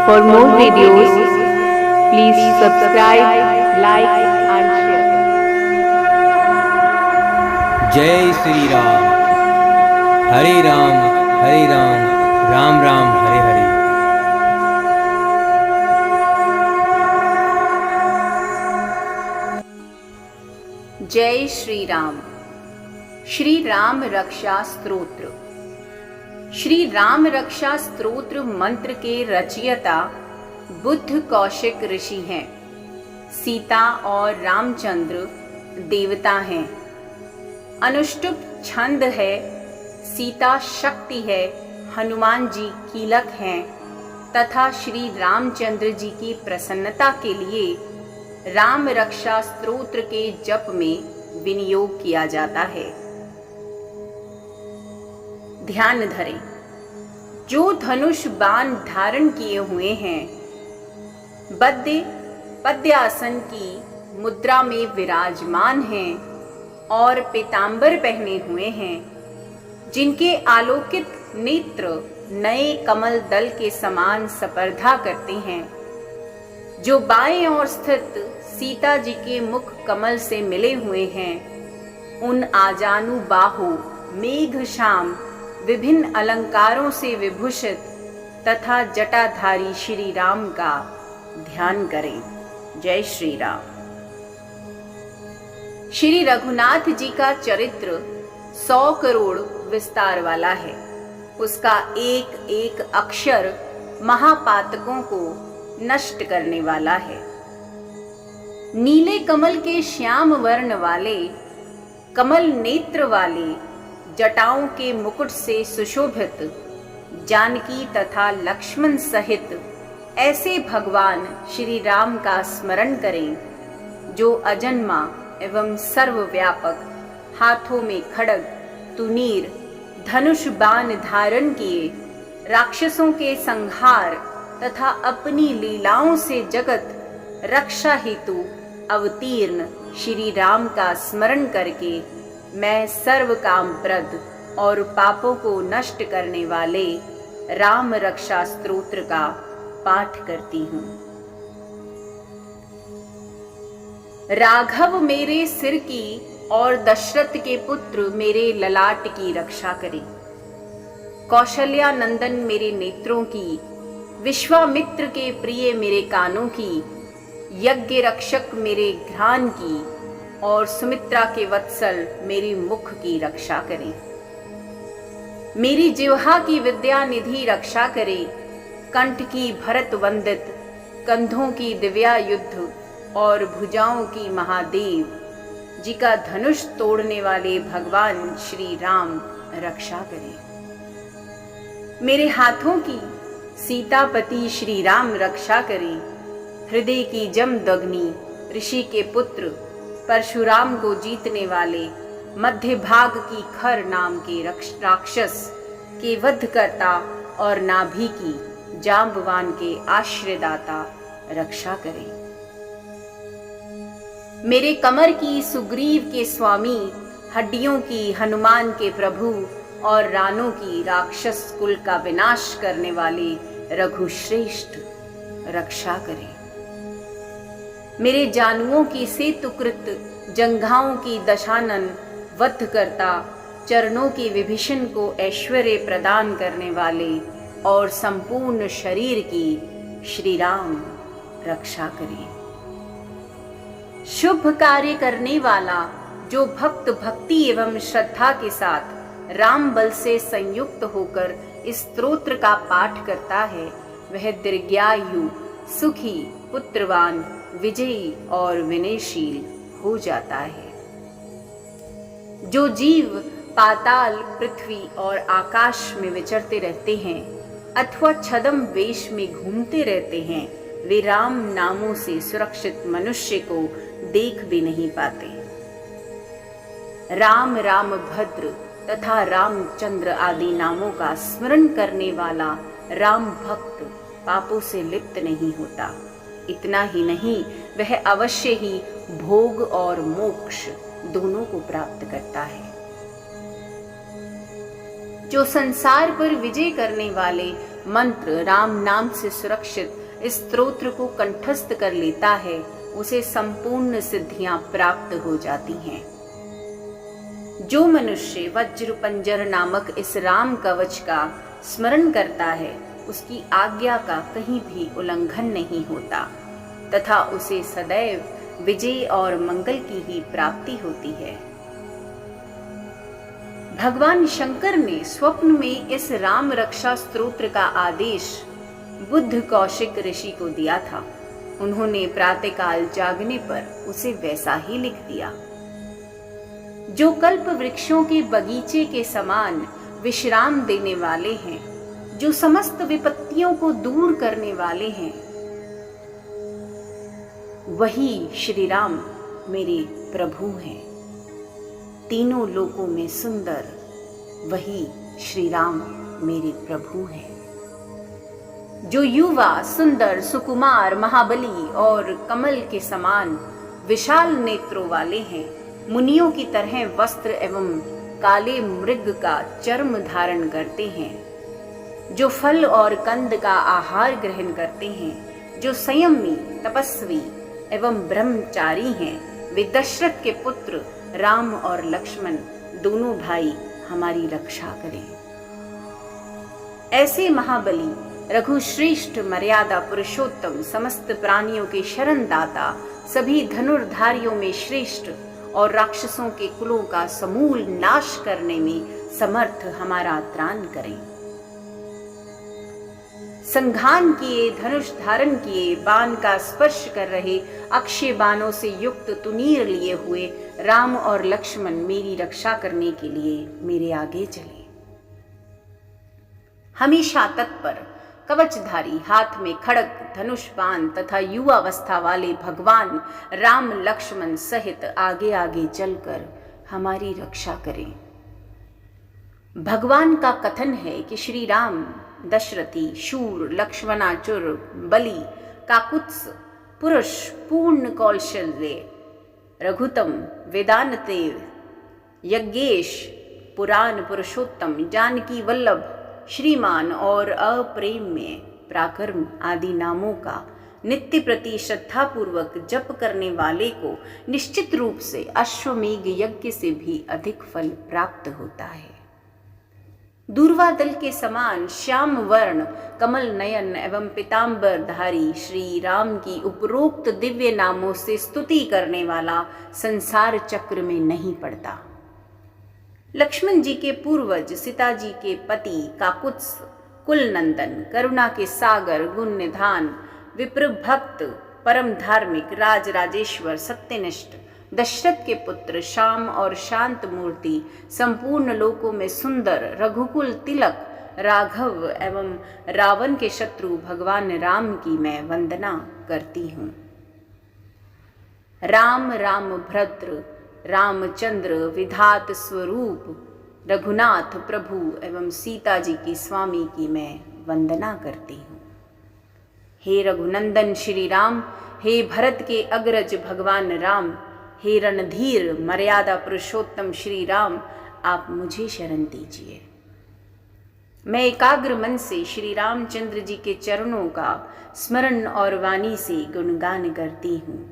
For more videos, please subscribe, like and share. जय श्री राम। हरे राम हरे राम, राम राम हरे हरे। जय श्री राम। श्री राम रक्षा स्तोत्र। श्री राम रक्षा स्तोत्र मंत्र के रचयिता बुद्ध कौशिक ऋषि हैं। सीता और रामचंद्र देवता हैं। अनुष्टुप छंद है। सीता शक्ति है। हनुमान जी कीलक हैं तथा श्री रामचंद्र जी की प्रसन्नता के लिए राम रक्षा स्तोत्र के जप में विनियोग किया जाता है। ध्यान धरें। जो धनुष बाण धारण किए हुए हैं, पद्यासन की मुद्रा में विराजमान हैं और पीतांबर पहने हुए हैं, जिनके आलोकित नेत्र नए कमल दल के समान स्पर्धा करते हैं, जो बाएं ओर स्थित सीता जी के मुख कमल से मिले हुए हैं, उन आजानु बाहु मेघ श्याम विभिन्न अलंकारों से विभूषित तथा जटाधारी श्री राम का ध्यान करें। जय श्री राम। श्री रघुनाथ जी का चरित्र 100 करोड़ विस्तार वाला है। उसका एक एक अक्षर महापातकों को नष्ट करने वाला है। नीले कमल के श्याम वर्ण वाले, कमल नेत्र वाले, जटाओं के मुकुट से सुशोभित जानकी तथा लक्ष्मण सहित ऐसे भगवान श्री राम का स्मरण करें, जो अजन्मा एवं सर्वव्यापक, हाथों में खड्ग, तुनीर, धनुष बाण धारण किए, राक्षसों के संहार तथा अपनी लीलाओं से जगत रक्षा हेतु अवतीर्ण श्री राम का स्मरण करके मैं सर्व कामप्रद और पापों को नष्ट करने वाले राम रक्षा स्तोत्र का पाठ करती हूँ। राघव मेरे सिर की और दशरथ के पुत्र मेरे ललाट की रक्षा करें। कौशल्या नंदन मेरे नेत्रों की, विश्वामित्र के प्रिय मेरे कानों की, यज्ञ रक्षक मेरे घ्राण की और सुमित्रा के वत्सल मेरी मुख की रक्षा करें। मेरी जिह्वा की विद्या निधि रक्षा करे। कंठ की भरत वंदित, कंधों की दिव्या युद्ध और भुजाओं की महादेव जी का धनुष तोड़ने वाले भगवान श्री राम रक्षा करें। मेरे हाथों की सीतापति श्री राम रक्षा करें। हृदय की जमदग्नि ऋषि के पुत्र परशुराम को जीतने वाले, मध्य भाग की खर नाम के राक्षस के वध करता और नाभि की जांबवान के आश्रयदाता रक्षा करें। मेरे कमर की सुग्रीव के स्वामी, हड्डियों की हनुमान के प्रभु और रानों की राक्षस कुल का विनाश करने वाले रघुश्रेष्ठ रक्षा करें। मेरे जानुओं की सेतुकृत, जंघाओं की दशानन वध करता, चरणों की विभीषण को ऐश्वर्य प्रदान करने वाले और संपूर्ण शरीर की श्री राम रक्षा करें। शुभ कार्य करने वाला, जो भक्त भक्ति एवं श्रद्धा के साथ राम बल से संयुक्त होकर इस स्तोत्र का पाठ करता है, वह दीर्घायु, सुखी, पुत्रवान, विजयी और विनयशील हो जाता है। जो जीव पाताल, पृथ्वी और आकाश में विचरते रहते हैं अथवा छद्म वेश में घूमते रहते हैं, वे राम नामों से सुरक्षित मनुष्य को देख भी नहीं पाते। राम, रामभद्र तथा रामचंद्र आदि नामों का स्मरण करने वाला राम भक्त पापों से लिप्त नहीं होता। इतना ही नहीं, वह अवश्य ही भोग और मोक्ष दोनों को प्राप्त करता है। जो संसार पर विजय करने वाले मंत्र राम नाम से सुरक्षित इस स्तोत्र को कंठस्थ कर लेता है, उसे संपूर्ण सिद्धियां प्राप्त हो जाती हैं। जो मनुष्य वज्र पंजर नामक इस राम कवच का स्मरण करता है, उसकी आज्ञा का कहीं भी उल्लंघन नहीं होता तथा उसे सदैव विजय और मंगल की ही प्राप्ति होती है। भगवान शंकर ने स्वप्न में इस राम रक्षा स्तोत्र का आदेश बुद्ध कौशिक ऋषि को दिया था। उन्होंने प्रातःकाल जागने पर उसे वैसा ही लिख दिया। जो कल्प वृक्षों के बगीचे के समान विश्राम देने वाले हैं, जो समस्त विपत्तियों को दूर करने वाले हैं, वही श्री राम मेरे प्रभु हैं। तीनों लोकों में सुंदर वही श्री राम मेरे प्रभु हैं। जो युवा सुंदर सुकुमार महाबली और कमल के समान विशाल नेत्रों वाले हैं, मुनियों की तरह वस्त्र एवं काले मृग का चर्म धारण करते हैं, जो फल और कंद का आहार ग्रहण करते हैं, जो संयमी तपस्वी एवं ब्रह्मचारी हैं, वे दशरथ के पुत्र राम और लक्ष्मण दोनों भाई हमारी रक्षा करें। ऐसे महाबली रघुश्रेष्ठ मर्यादा पुरुषोत्तम समस्त प्राणियों के शरण दाता, सभी धनुर्धारियों में श्रेष्ठ और राक्षसों के कुलों का समूल नाश करने में समर्थ हमारा त्राण करें। संघान किए, धनुष धारण किए, बाण का स्पर्श कर रहे, अक्षय बाणों से युक्त तुनीर लिए हुए राम और लक्ष्मण मेरी रक्षा करने के लिए मेरे आगे चले। हमेशा तत्पर कवचधारी, हाथ में खड़ग धनुष बाण तथा युवावस्था वाले भगवान राम लक्ष्मण सहित आगे आगे चलकर हमारी रक्षा करें। भगवान का कथन है कि श्री राम दशरथी, शूर, लक्ष्मणाचुर, बलि, काकुत्स, पुरुष, पूर्ण कौशल्य, रघुतम, वेदांतेव, यज्ञेश, पुराण पुरुषोत्तम, जानकी वल्लभ, श्रीमान और अप्रेम्य, पराक्रम आदि नामों का नित्य प्रति श्रद्धा पूर्वक जप करने वाले को निश्चित रूप से अश्वमेघ यज्ञ से भी अधिक फल प्राप्त होता है। दूर्वा दल के समान श्याम वर्ण, कमल नयन एवं पीतांबरधारी श्री राम की उपरोक्त दिव्य नामों से स्तुति करने वाला संसार चक्र में नहीं पड़ता। लक्ष्मण जी के पूर्वज, सीता जी के पति, काकुत्स, कुल नंदन, करुणा के सागर, गुण निधान, विप्र भक्त, परम धार्मिक, राज राजेश्वर, सत्यनिष्ठ, दशरथ के पुत्र, श्याम और शांत मूर्ति, संपूर्ण लोकों में सुंदर, रघुकुल तिलक, राघव एवं रावण के शत्रु भगवान राम की मैं वंदना करती हूँ। राम राम भद्र, रामचंद्र विधात स्वरूप, रघुनाथ प्रभु एवं सीता जी की स्वामी की मैं वंदना करती हूँ। हे रघुनंदन श्री राम, हे भरत के अग्रज भगवान राम, हे रणधीर मर्यादा पुरुषोत्तम श्री राम, आप मुझे शरण दीजिए। मैं एकाग्र मन से श्री रामचंद्र जी के चरणों का स्मरण और वाणी से गुणगान करती हूँ।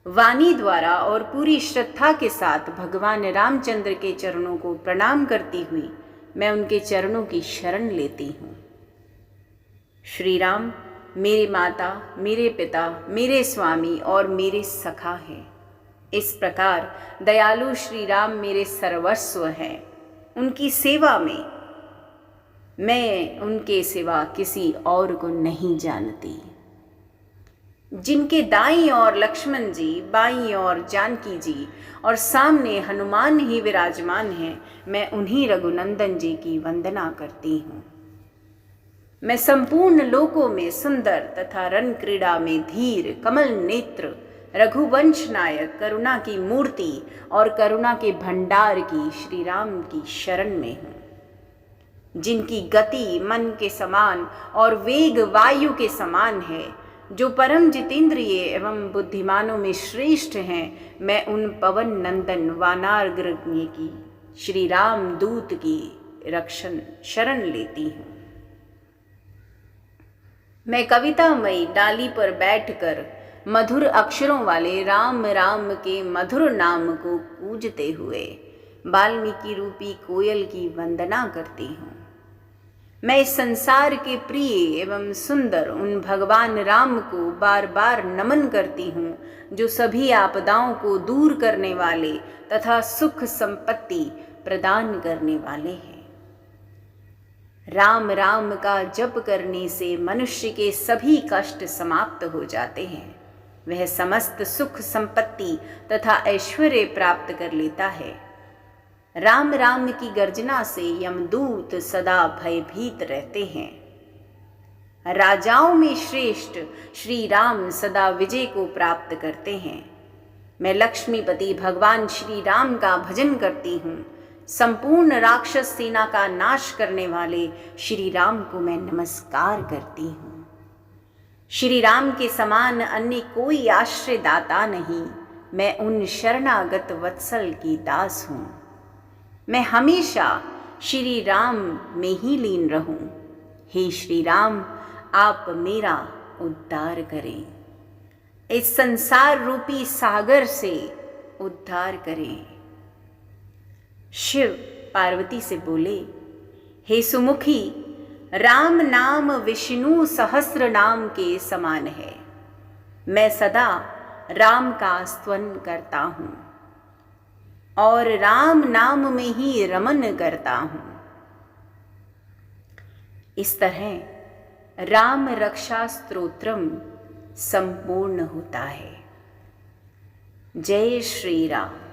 वाणी द्वारा और पूरी श्रद्धा के साथ भगवान रामचंद्र के चरणों को प्रणाम करती हुई मैं उनके चरणों की शरण लेती हूँ। श्री राम मेरे माता, मेरे पिता, मेरे स्वामी और मेरे सखा हैं। इस प्रकार दयालु श्री राम मेरे सर्वस्व हैं। उनकी सेवा में मैं उनके सिवा किसी और को नहीं जानती। जिनके दाईं ओर लक्ष्मण जी, बाईं ओर जानकी जी और सामने हनुमान ही विराजमान हैं, मैं उन्हीं रघुनंदन जी की वंदना करती हूँ। मैं संपूर्ण लोकों में सुंदर तथा रण क्रीड़ा में धीर, कमल नेत्र, रघुवंश नायक, करुणा की मूर्ति और करुणा के भंडार की श्री राम की शरण में हूँ। जिनकी गति मन के समान और वेग वायु के समान है, जो परम जितेंद्रिय एवं बुद्धिमानों में श्रेष्ठ हैं, मैं उन पवन नंदन वानाग्रज्ञ की, श्री राम दूत की रक्षण शरण लेती हूँ। मैं कवितामयी डाली पर बैठकर मधुर अक्षरों वाले राम राम के मधुर नाम को पूजते हुए वाल्मीकि रूपी कोयल की वंदना करती हूँ। मैं इस संसार के प्रिय एवं सुंदर उन भगवान राम को बार बार नमन करती हूँ जो सभी आपदाओं को दूर करने वाले तथा सुख संपत्ति प्रदान करने वाले हैं। राम राम का जप करने से मनुष्य के सभी कष्ट समाप्त हो जाते हैं। वह समस्त सुख संपत्ति तथा ऐश्वर्य प्राप्त कर लेता है। राम राम की गर्जना से यमदूत सदा भयभीत रहते हैं। राजाओं में श्रेष्ठ श्री राम सदा विजय को प्राप्त करते हैं। मैं लक्ष्मीपति भगवान श्री राम का भजन करती हूँ। संपूर्ण राक्षस सेना का नाश करने वाले श्री राम को मैं नमस्कार करती हूँ। श्री राम के समान अन्य कोई आश्रयदाता नहीं। मैं उन शरणागत वत्सल की दास हूँ। मैं हमेशा श्री राम में ही लीन रहूं। हे श्री राम, आप मेरा उद्धार करें। इस संसार रूपी सागर से उद्धार करें। शिव पार्वती से बोले, हे सुमुखी, राम नाम विष्णु सहस्र नाम के समान है। मैं सदा राम का स्तवन करता हूँ और राम नाम में ही रमन करता हूँ। इस तरह राम रक्षा स्तोत्रम संपूर्ण होता है। जय श्री राम।